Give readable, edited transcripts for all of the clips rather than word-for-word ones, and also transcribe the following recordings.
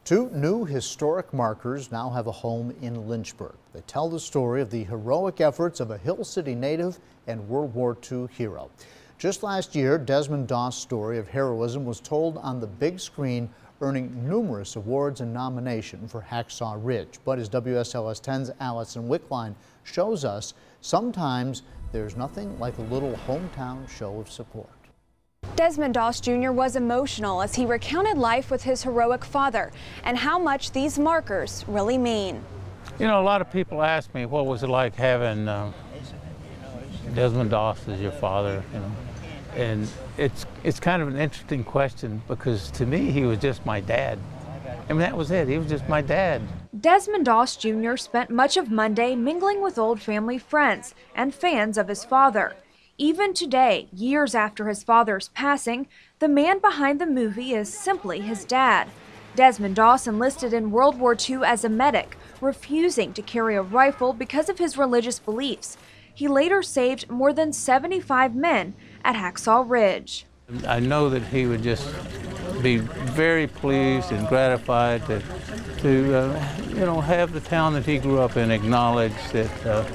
Two new historic markers now have a home in Lynchburg. They tell the story of the heroic efforts of a Hill City native and World War II hero. Just last year, Desmond Doss' story of heroism was told on the big screen, earning numerous awards and nominations for Hacksaw Ridge. But as WSLS 10's Allison Wickline shows us, sometimes there's nothing like a little hometown show of support. Desmond Doss Jr. was emotional as he recounted life with his heroic father and how much these markers really mean. You know, a lot of people ask me, what was it like having Desmond Doss as your father? You know? And it's kind of an interesting question because to me, he was just my dad. I mean, that was it. He was just my dad. Desmond Doss Jr. spent much of Monday mingling with old family friends and fans of his father. Even today, years after his father's passing, the man behind the movie is simply his dad. Desmond Doss enlisted in World War II as a medic, refusing to carry a rifle because of his religious beliefs. He later saved more than 75 men at Hacksaw Ridge. I know that he would just be very pleased and gratified to have the town that he grew up in acknowledge that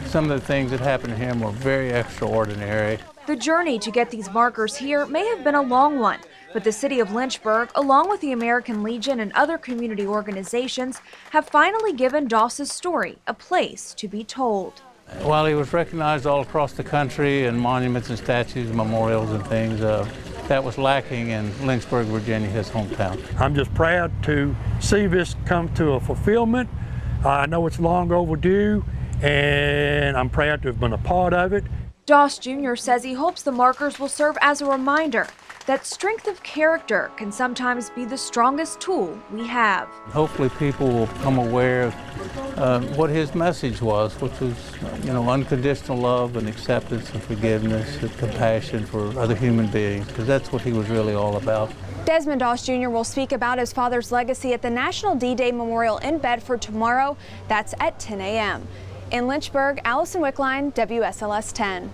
some of the things that happened to him were very extraordinary. The journey to get these markers here may have been a long one, but the city of Lynchburg, along with the American Legion and other community organizations, have finally given Doss's story a place to be told. While he was recognized all across the country in monuments and statues, memorials and things, that was lacking in Lynchburg, Virginia, his hometown. I'm just proud to see this come to a fulfillment. I know it's long overdue, and I'm proud to have been a part of it. Doss Jr. says he hopes the markers will serve as a reminder that strength of character can sometimes be the strongest tool we have. Hopefully people will become aware of what his message was, which was, unconditional love and acceptance and forgiveness and compassion for other human beings, because that's what he was really all about. Desmond Doss Jr. will speak about his father's legacy at the National D-Day Memorial in Bedford tomorrow. That's at 10 a.m. In Lynchburg, Allison Wickline, WSLS 10.